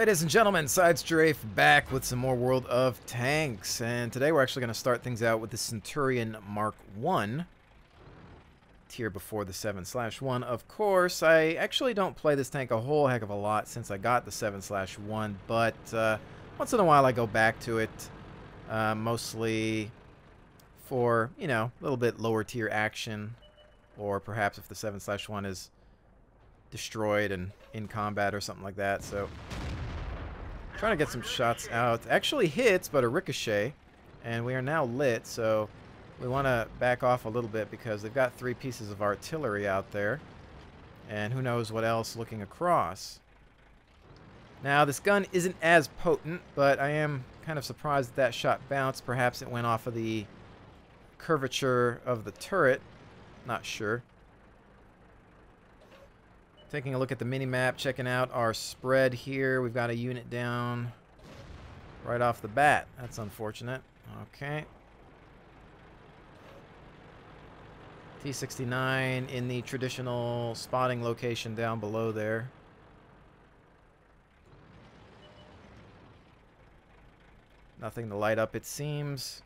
Ladies and gentlemen, SideStrafe back with some more World of Tanks, and today we're actually going to start things out with the Centurion Mark 1 tier before the 7/1. Of course, I actually don't play this tank a whole heck of a lot since I got the 7/1, but once in a while I go back to it, mostly for, you know, a little bit lower tier action, or perhaps if the 7/1 is destroyed and in combat or something like that. So trying to get some shots out. Actually hits, but a ricochet. And we are now lit, so we want to back off a little bit because they've got 3 pieces of artillery out there. And who knows what else looking across. Now, this gun isn't as potent, but I am kind of surprised that shot bounced. Perhaps it went off of the curvature of the turret. Not sure. Taking a look at the mini-map, checking out our spread here. We've got a unit down right off the bat. That's unfortunate. Okay. T-69 in the traditional spotting location down below there. Nothing to light up, it seems.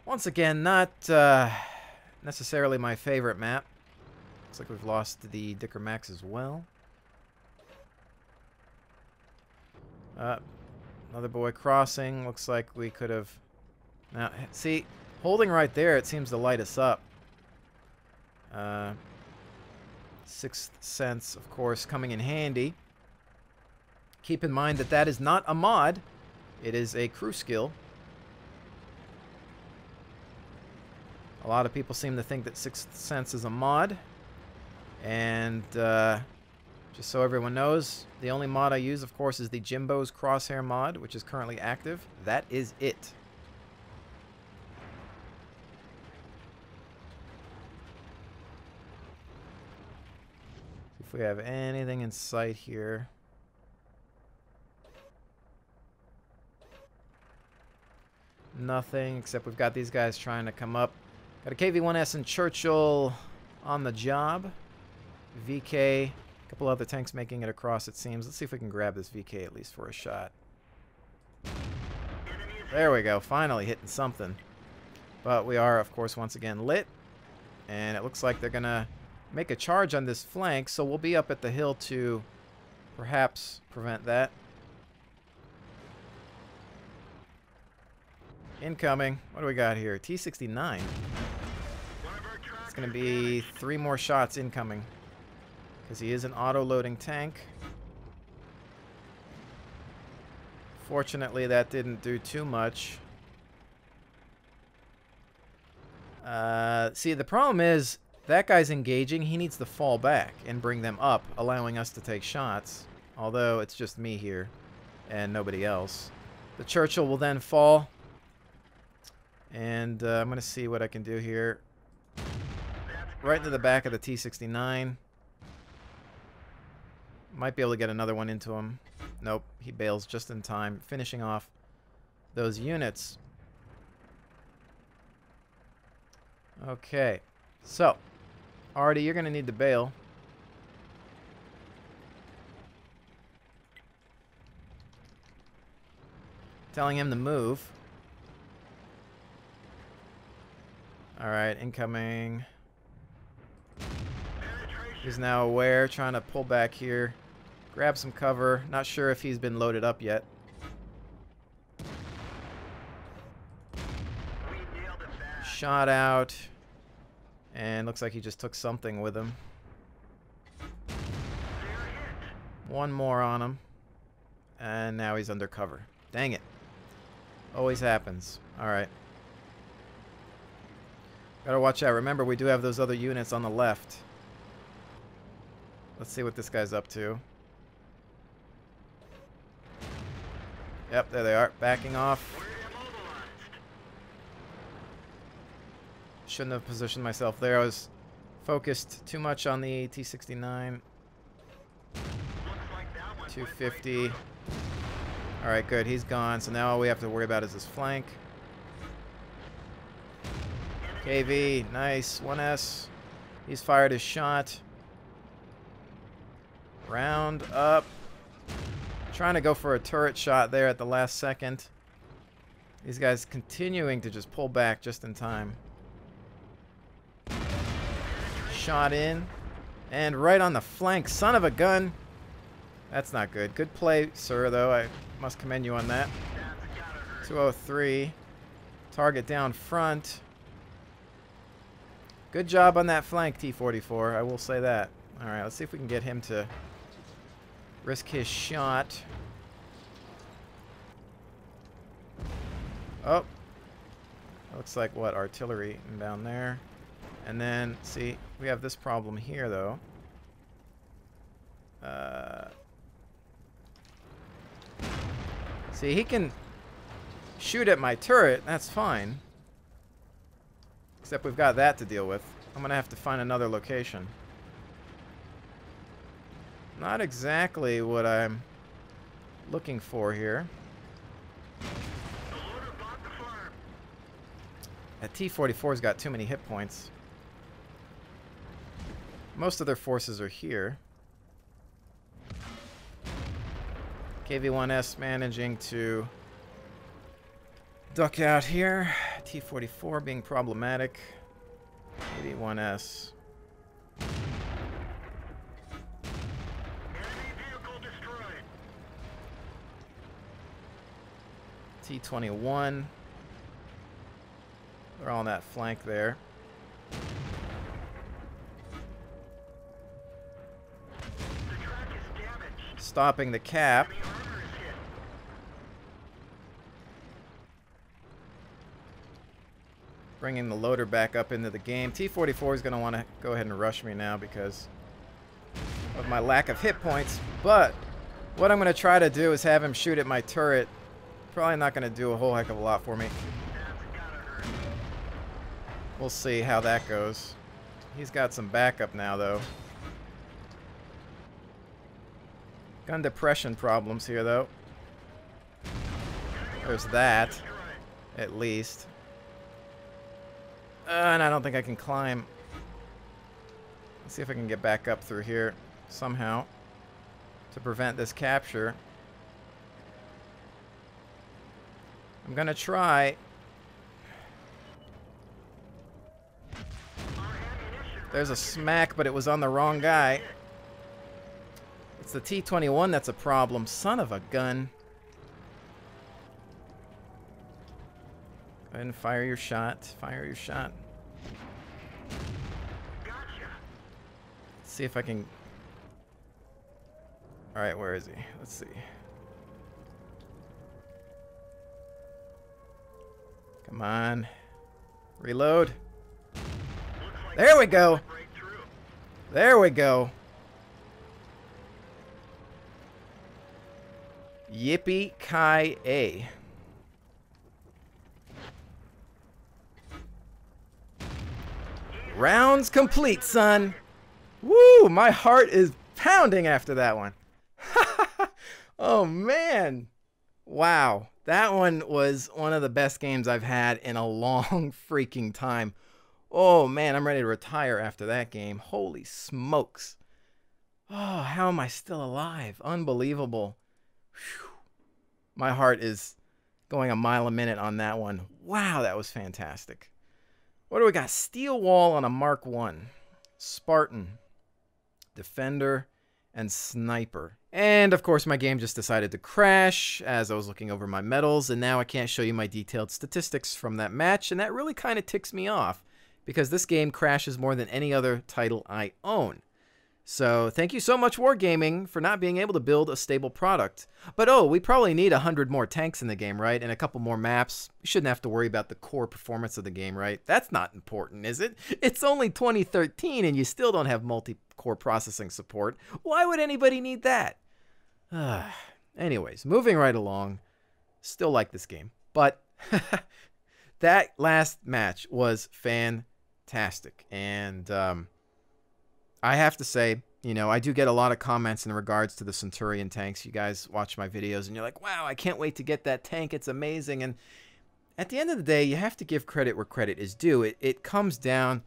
Once again, not necessarily my favorite map. Looks like we've lost the Dicker Max as well. Another boy crossing. Looks like we could have... Now, see, holding right there, it seems to light us up. Sixth Sense, of course, coming in handy. Keep in mind that that is not a mod. It is a crew skill. A lot of people seem to think that Sixth Sense is a mod. And just so everyone knows, the only mod I use, of course, is the Jimbo's Crosshair mod, which is currently active. That is it. See if we have anything in sight here. Nothing, except we've got these guys trying to come up. Got a KV-1S and Churchill on the job. VK, a couple other tanks making it across, it seems. Let's see if we can grab this VK at least for a shot. There we go, finally hitting something. But we are, of course, once again lit. And it looks like they're going to make a charge on this flank, so we'll be up at the hill to perhaps prevent that. Incoming. What do we got here? T-69. It's going to be 3 more shots incoming. Because he is an auto-loading tank. Fortunately, that didn't do too much. See, the problem is, that guy's engaging. He needs to fall back and bring them up, allowing us to take shots. Although, it's just me here and nobody else. The Churchill will then fall. And I'm going to see what I can do here. Right into the back of the T-69. Might be able to get another one into him. Nope, he bails just in time, finishing off those units. Okay, so Artie, you're going to need to bail. Telling him to move. Alright, incoming. He's now aware, trying to pull back here. Grab some cover. Not sure if he's been loaded up yet. Shot out. And looks like he just took something with him. One more on him. And now he's under cover. Dang it. Always happens. Alright. Gotta watch out. Remember, we do have those other units on the left. Let's see what this guy's up to. Yep, there they are. Backing off. Shouldn't have positioned myself there. I was focused too much on the T-69. 250. Alright, good. He's gone. So now all we have to worry about is this flank. KV, nice. 1S. He's fired his shot. Round up. Trying to go for a turret shot there at the last second. These guys continuing to just pull back just in time. Shot in. And right on the flank. Son of a gun. That's not good. Good play, sir, though. I must commend you on that. 203. Target down front. Good job on that flank, T-44. I will say that. Alright, let's see if we can get him to risk his shot. Oh. Looks like, what, artillery down there. And then, see, we have this problem here, though. See, he can shoot at my turret. That's fine. Except we've got that to deal with. I'm going to have to find another location. Not exactly what I'm looking for here. That T-44's got too many hit points. Most of their forces are here. KV-1S managing to duck out here. T-44 being problematic. KV-1S. T-21. They're all on that flank there. Stopping the cap. Bringing the loader back up into the game. T-44 is going to want to go ahead and rush me now because of my lack of hit points. But what I'm going to try to do is have him shoot at my turret. Probably not going to do a whole heck of a lot for me. We'll see how that goes. He's got some backup now, though. Gun depression problems here, though. There's that, at least. And I don't think I can climb. Let's see if I can get back up through here somehow to prevent this capture. I'm gonna try. There's a smack, but it was on the wrong guy. It's the T-21 that's a problem. Son of a gun. Go ahead and fire your shot. Fire your shot. Let's see if I can... Alright, where is he? Let's see. Come on. Reload. There we go. There we go. Yippee-ki-yay. Rounds complete, son. Woo! My heart is pounding after that one. Oh, man. Wow. That one was one of the best games I've had in a long freaking time. Oh, man, I'm ready to retire after that game. Holy smokes. Oh, how am I still alive? Unbelievable. Whew. My heart is going a mile a minute on that one. Wow, that was fantastic. What do we got? Steel wall on a Mark 1. Spartan. Defender. And Sniper. And, of course, my game just decided to crash as I was looking over my medals. And now I can't show you my detailed statistics from that match. And that really kind of ticks me off, because this game crashes more than any other title I own. So thank you so much, Wargaming, for not being able to build a stable product. But oh, we probably need 100 more tanks in the game, right? And a couple more maps. We shouldn't have to worry about the core performance of the game, right? That's not important, is it? It's only 2013 and you still don't have multi-core processing support. Why would anybody need that? Anyways, moving right along. Still like this game. But that last match was fantastic. And I have to say, you know, I do get a lot of comments in regards to the Centurion tanks. You guys watch my videos and you're like, wow, I can't wait to get that tank. It's amazing. And at the end of the day, you have to give credit where credit is due. It comes down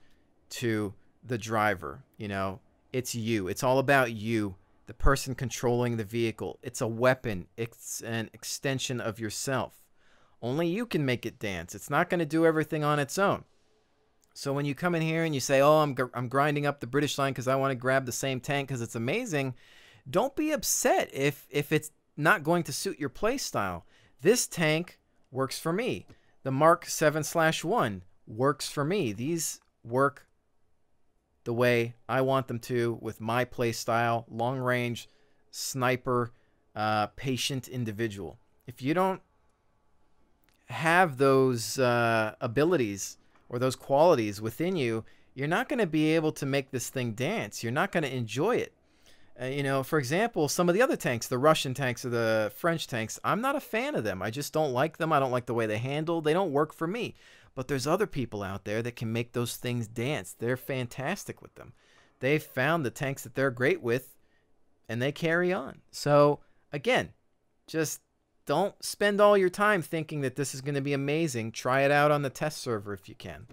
to the driver. You know, it's you. It's all about you the person controlling the vehicle. It's a weapon. It's an extension of yourself. Only you can make it dance. It's not going to do everything on its own. So when you come in here and you say, oh, I'm grinding up the British line because I want to grab the same tank because it's amazing, don't be upset if it's not going to suit your play style. This tank works for me. The Mark 7/1 works for me. These work the way I want them to with my play style, long range, sniper, patient individual. If you don't have those abilities or those qualities within you, you're not going to be able to make this thing dance. You're not going to enjoy it. You know, for example, some of the other tanks, the Russian tanks or the French tanks, I'm not a fan of them. I just don't like them. I don't like the way they handle. They don't work for me. But there's other people out there that can make those things dance. They're fantastic with them. They've found the tanks that they're great with, and they carry on. So, again, just don't spend all your time thinking that this is going to be amazing. Try it out on the test server if you can.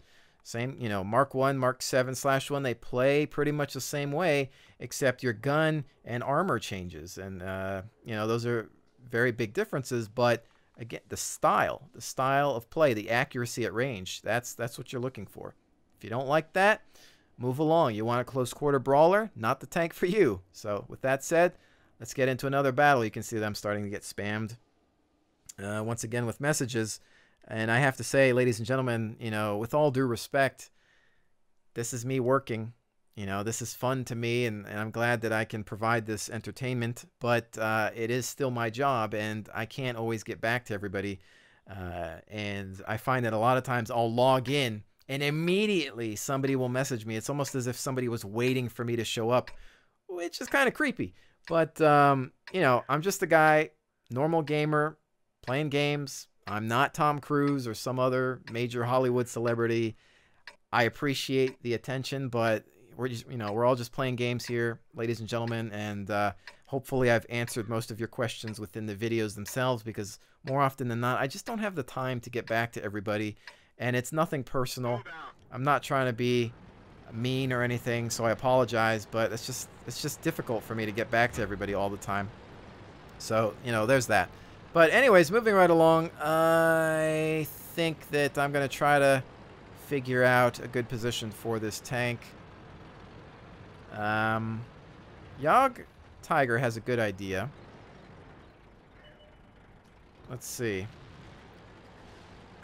Same, you know, Mark 1, Mark 7/1, they play pretty much the same way, except your gun and armor changes. And, you know, those are very big differences. But, again, the style of play, the accuracy at range, that's what you're looking for. If you don't like that, move along. You want a close quarter brawler? Not the tank for you. So, with that said, let's get into another battle. You can see that I'm starting to get spammed once again with messages. And I have to say, ladies and gentlemen, you know, with all due respect, this is me working. You know, this is fun to me, and I'm glad that I can provide this entertainment. But it is still my job, and I can't always get back to everybody. And I find that a lot of times I'll log in, and immediately somebody will message me. It's almost as if somebody was waiting for me to show up, which is kind of creepy. But, you know, I'm just a guy, normal gamer, playing games. I'm not Tom Cruise or some other major Hollywood celebrity. I appreciate the attention, but we're just, you know, we're all just playing games here, ladies and gentlemen, and hopefully I've answered most of your questions within the videos themselves, because more often than not, I just don't have the time to get back to everybody, and it's nothing personal. I'm not trying to be mean or anything, so I apologize, but it's just difficult for me to get back to everybody all the time. So, you know, there's that. But anyways, moving right along, I think that I'm going to try to figure out a good position for this tank. Yog Tiger has a good idea. Let's see.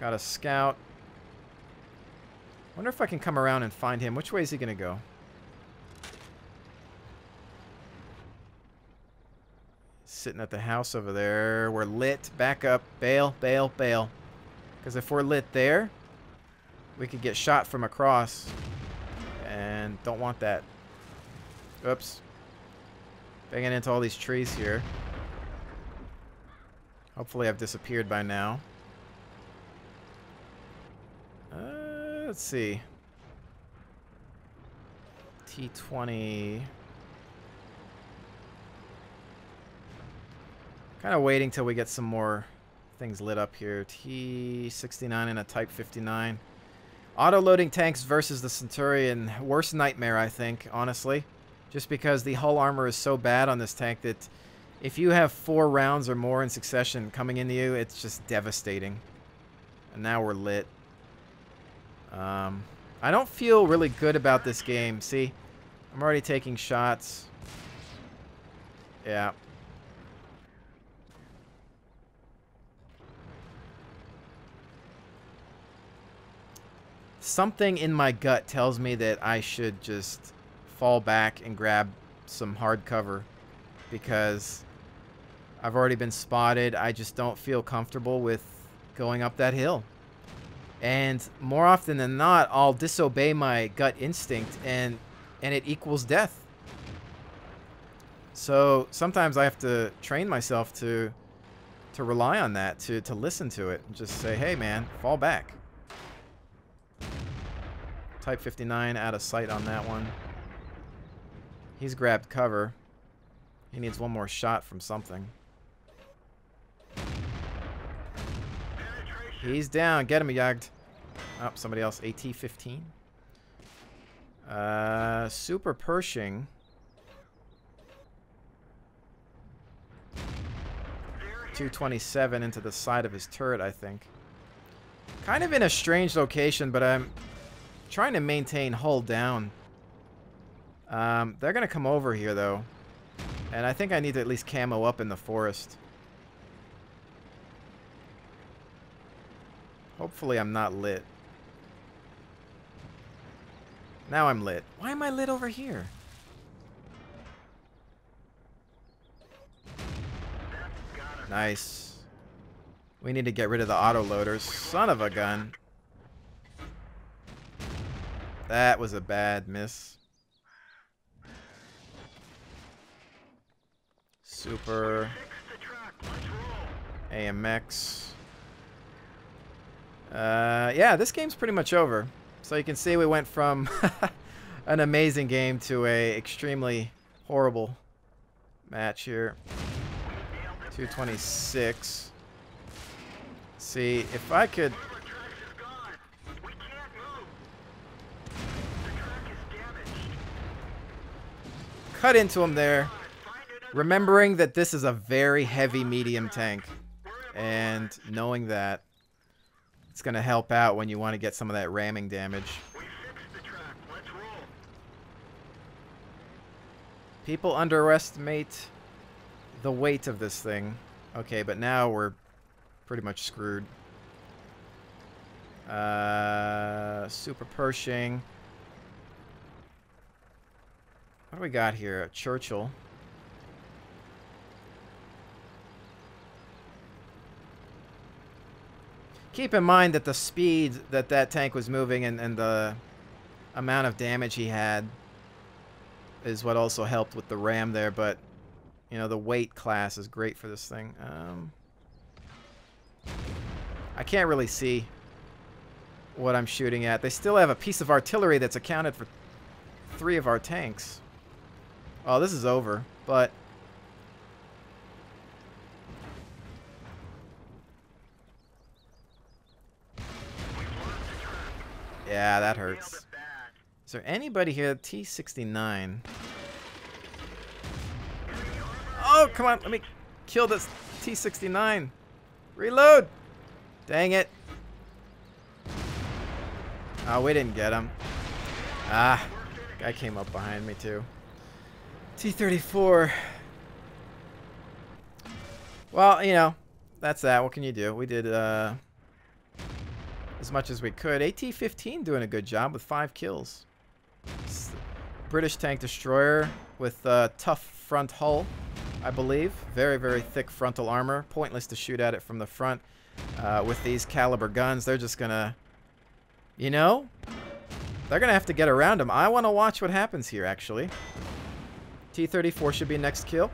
Got a scout. Wonder if I can come around and find him. Which way is he going to go? Sitting at the house over there. We're lit. Back up. Bail, bail, bail. Because if we're lit there, we could get shot from across. And don't want that. Oops. Banging into all these trees here. Hopefully I've disappeared by now. Let's see. T20. Kind of waiting till we get some more things lit up here. T69 and a Type 59. Auto-loading tanks versus the Centurion. Worst nightmare, I think, honestly. Just because the hull armor is so bad on this tank that if you have 4 rounds or more in succession coming into you, it's just devastating. And now we're lit. I don't feel really good about this game. See, I'm already taking shots. Yeah. Something in my gut tells me that I should just fall back and grab some hard cover, because I've already been spotted. I just don't feel comfortable with going up that hill. And more often than not, I'll disobey my gut instinct, and it equals death. So sometimes I have to train myself to rely on that, to listen to it, and just say, hey man, fall back. Type 59 out of sight on that one. He's grabbed cover. He needs one more shot from something. He's down. Get him, Yagged. Oh, somebody else. AT-15. Super Pershing. 227 into the side of his turret, I think. Kind of in a strange location, but I'm trying to maintain hull down. They're going to come over here, though. And I think I need to at least camo up in the forest. Hopefully I'm not lit. Now I'm lit. Why am I lit over here? Nice. We need to get rid of the autoloaders. Son of a gun. That was a bad miss. Super. AMX. Yeah, this game's pretty much over. So you can see we went from an amazing game to a extremely horrible match here. 226. See, if I could... cut into him there, remembering that this is a very heavy medium tank, and knowing that it's going to help out when you want to get some of that ramming damage. People underestimate the weight of this thing. Okay, but now we're pretty much screwed. Super Pershing. What do we got here? A Churchill. Keep in mind that the speed that that tank was moving and the amount of damage he had is what also helped with the ram there, but you know, the weight class is great for this thing. I can't really see what I'm shooting at. They still have a piece of artillery that's accounted for 3 of our tanks. Oh, this is over, but... yeah, that hurts. Is there anybody here? T69. Oh, come on. Let me kill this T69. Reload. Dang it. Oh, we didn't get him. Ah, guy came up behind me too. T-34. Well, you know, that's that. What can you do? We did as much as we could. AT-15 doing a good job with 5 kills. British tank destroyer with tough front hull, I believe. Very, very thick frontal armor. Pointless to shoot at it from the front. With these caliber guns, they're just gonna, you know, they're gonna have to get around them. I want to watch what happens here, actually. T-34 should be next kill.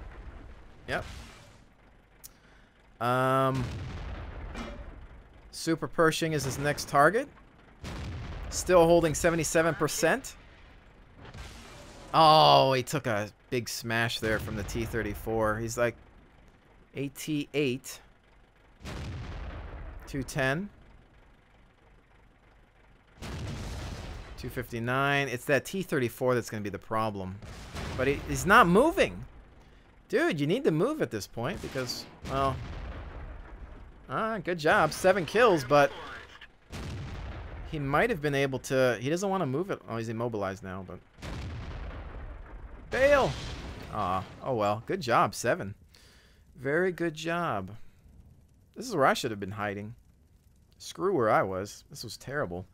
Yep. Super Pershing is his next target. Still holding 77%. Oh, he took a big smash there from the T-34. He's like AT-8. 210. 259. It's that T-34 that's going to be the problem. But he's not moving. Dude, you need to move at this point because, well... good job. 7 kills, but... he might have been able to... he doesn't want to move it. Oh, he's immobilized now, but... bail! Aw, oh well. Good job, 7. Very good job. This is where I should have been hiding. Screw where I was. This was terrible.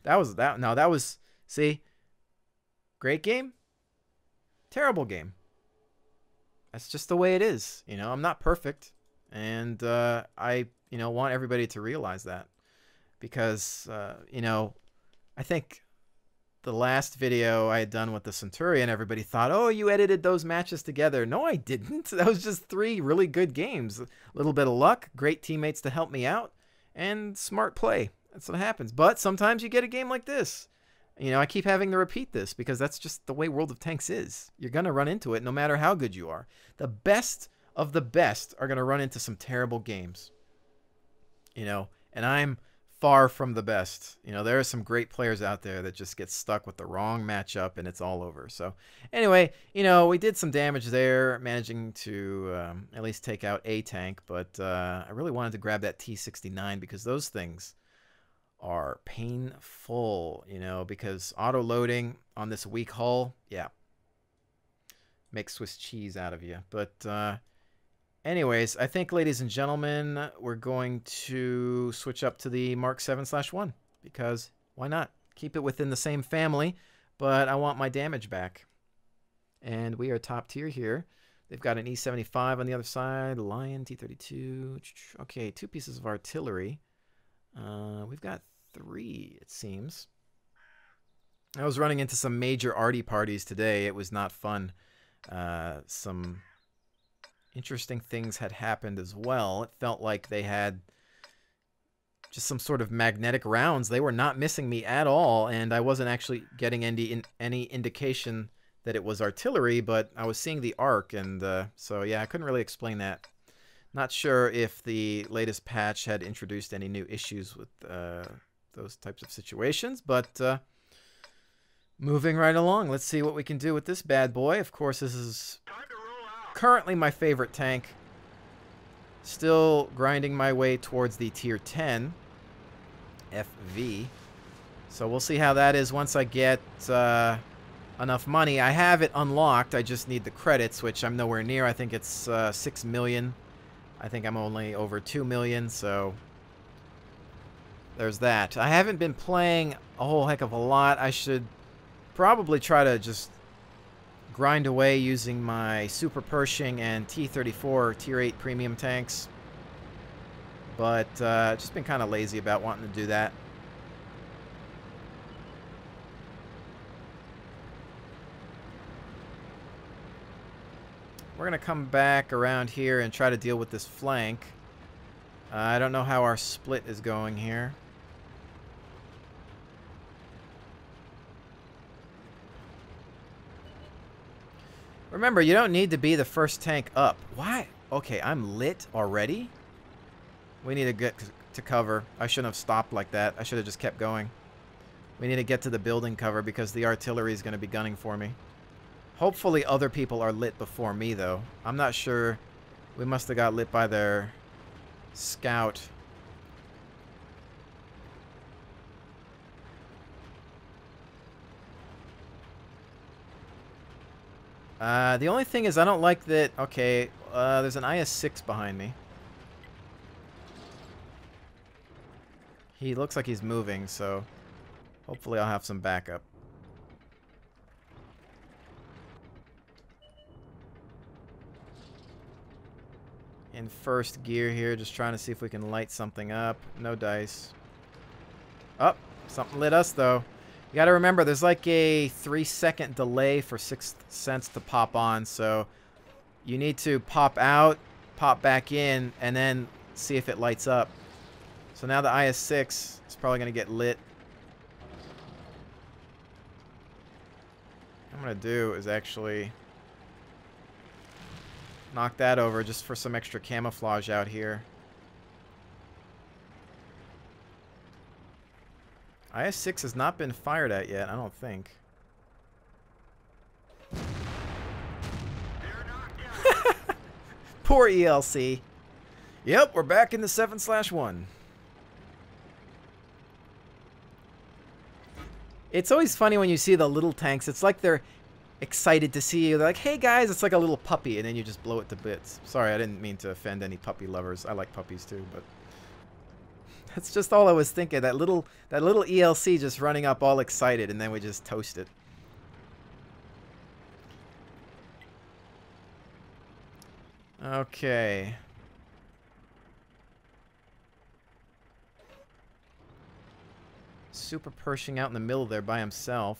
That was... that. No, that was... see? Great game? Terrible game. That's just the way it is. You know, I'm not perfect. And I, you know, want everybody to realize that. Because, you know, I think the last video I had done with the Centurion, everybody thought, oh, you edited those matches together. No, I didn't. That was just 3 really good games. A little bit of luck, great teammates to help me out, and smart play. That's what happens. But sometimes you get a game like this. You know, I keep having to repeat this because that's just the way World of Tanks is. You're going to run into it no matter how good you are. The best of the best are going to run into some terrible games. You know, and I'm far from the best. You know, there are some great players out there that just get stuck with the wrong matchup and it's all over. So anyway, you know, we did some damage there, managing to at least take out a tank. But I really wanted to grab that T-69 because those things are painful, you know, because auto-loading on this weak hull, yeah, makes Swiss cheese out of you. But anyways, I think, ladies and gentlemen, we're going to switch up to the Mark 7/1 because why not? Keep it within the same family, but I want my damage back. And we are top tier here. They've got an E-75 on the other side, Lion, T-32. Okay, 2 pieces of artillery. We've got 3, it seems. I was running into some major arty parties today. It was not fun. Some interesting things had happened as well. It felt like they had just some sort of magnetic rounds. They were not missing me at all, and I wasn't actually getting any indication that it was artillery, but I was seeing the arc, and so yeah, I couldn't really explain that. Not sure if the latest patch had introduced any new issues with those types of situations, but moving right along, let's see what we can do with this bad boy. Of course, this is currently my favorite tank. Still grinding my way towards the tier 10 FV. So we'll see how that is once I get enough money. I have it unlocked. I just need the credits, which I'm nowhere near. I think it's 6 million. I think I'm only over 2 million, so there's that. I haven't been playing a whole heck of a lot. I should probably try to just grind away using my Super Pershing and T-34 Tier 8 premium tanks. But just been kind of lazy about wanting to do that. We're going to come back around here and try to deal with this flank. I don't know how our split is going here. Remember, you don't need to be the first tank up. Why? Okay, I'm lit already? We need to get to cover. I shouldn't have stopped like that. I should have just kept going. We need to get to the building cover because the artillery is going to be gunning for me. Hopefully other people are lit before me, though. I'm not sure. We must have got lit by their scout. The only thing is I don't like that... Okay, there's an IS-6 behind me. He looks like he's moving, so hopefully I'll have some backup. In first gear here, just trying to see if we can light something up. No dice. Oh, something lit us, though. You gotta remember, there's like a 3-second delay for Sixth Sense to pop on, so you need to pop out, pop back in, and then see if it lights up. So now the IS-6 is probably gonna get lit. What I'm gonna do is actually knock that over just for some extra camouflage out here. IS-6 has not been fired at yet, I don't think. Poor ELC. Yep, we're back in the 7/1. It's always funny when you see the little tanks. It's like they're excited to see you. They're like, hey guys, it's like a little puppy, and then you just blow it to bits. Sorry, I didn't mean to offend any puppy lovers. I like puppies too, but that's just all I was thinking. That little ELC just running up all excited, and then we just toast it. Okay. Super Pershing out in the middle there by himself.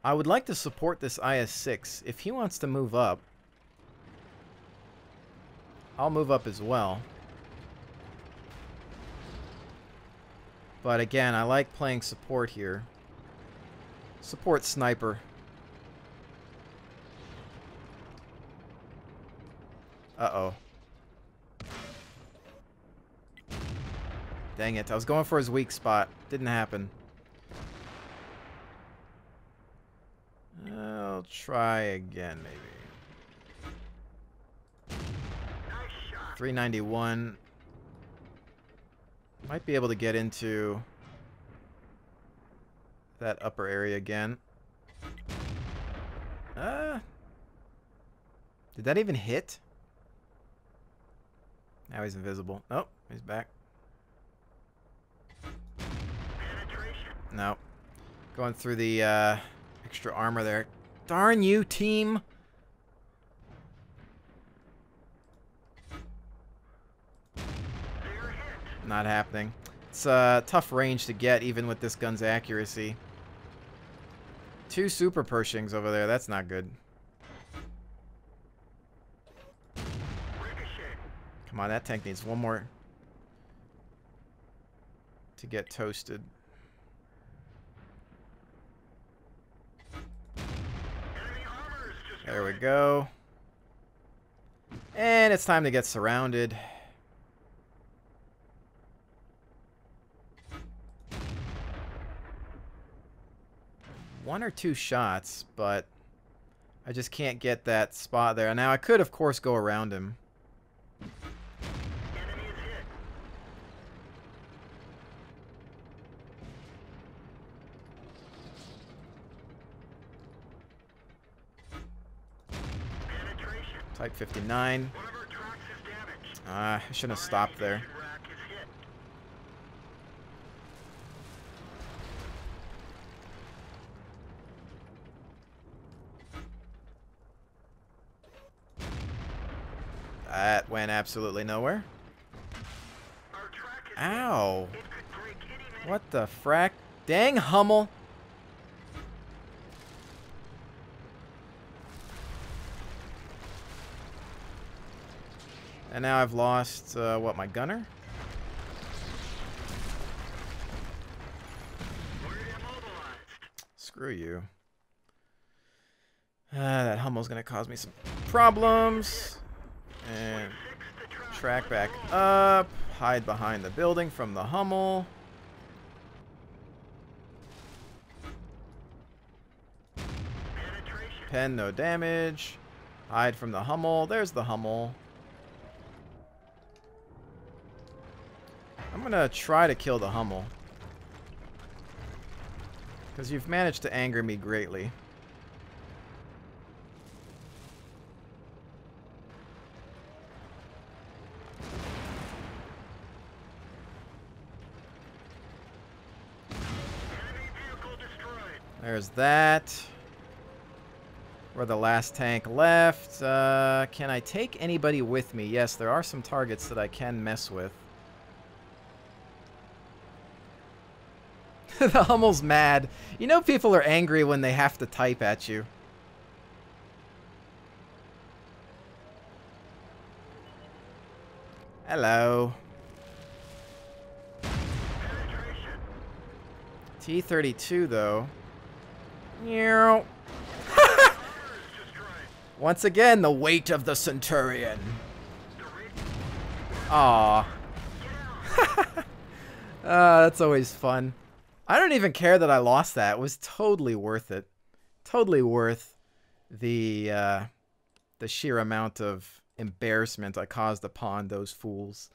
I would like to support this IS-6. If he wants to move up, I'll move up as well. But again, I like playing support here. Support sniper. Uh-oh. Dang it. I was going for his weak spot. Didn't happen. I'll try again, maybe. 391. Might be able to get into that upper area again. Did that even hit? Now he's invisible. Oh, he's back. No. Going through the extra armor there. Darn you, team! Not happening. It's a tough range to get, even with this gun's accuracy. 2 super Pershings over there. That's not good. Come on, that tank needs one more to get toasted. There we go. And it's time to get surrounded. One or two shots, but I just can't get that spot there. Now I could, of course, go around him. Type 59. I shouldn't have stopped there. That went absolutely nowhere. Ow. What the frack? Dang Hummel. And now I've lost, what, my gunner? Screw you. That Hummel's gonna cause me some problems. And track back up. Hide behind the building from the Hummel. Pen, no damage. Hide from the Hummel. There's the Hummel. I'm going to try to kill the Hummel. Because you've managed to anger me greatly. There's that. We're the last tank left. Can I take anybody with me? Yes, there are some targets that I can mess with. The Hummel's mad. You know people are angry when they have to type at you. Hello. T-32 though. Once again, the weight of the Centurion. Aww. That's always fun. I don't even care that I lost that. It was totally worth it. Totally worth the sheer amount of embarrassment I caused upon those fools.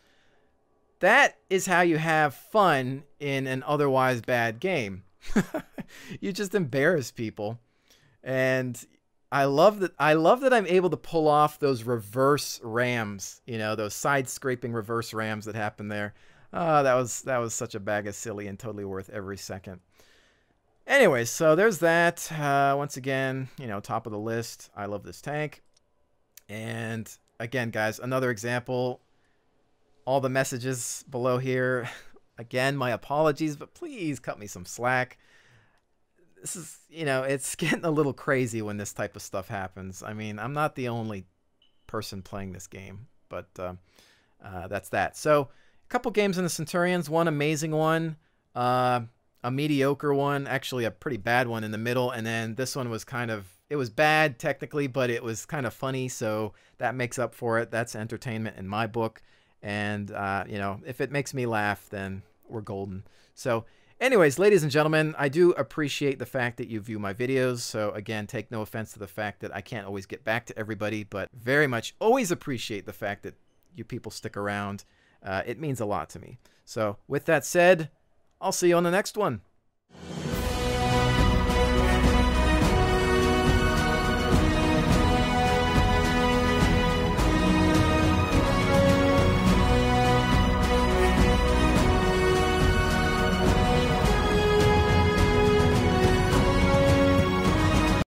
That is how you have fun in an otherwise bad game. You just embarrass people. And I love that I'm able to pull off those reverse rams, you know, those side scraping reverse rams that happen there. That was such a bag of silly and totally worth every second. Anyways, so there's that. Once again, you know, top of the list. I love this tank. And again, guys, another example. All the messages below here. Again, my apologies, but please cut me some slack. This is, you know, it's getting a little crazy when this type of stuff happens. I mean, I'm not the only person playing this game, but that's that. So, a couple games in the Centurions, one amazing one, a mediocre one, actually a pretty bad one in the middle, and then this one was kind of, it was bad technically, but it was kind of funny, so that makes up for it. That's entertainment in my book, and, you know, if it makes me laugh, then we're golden. So anyways, ladies and gentlemen, I do appreciate the fact that you view my videos. So again, take no offense to the fact that I can't always get back to everybody, but very much always appreciate the fact that you people stick around. It means a lot to me. So with that said, I'll see you on the next one.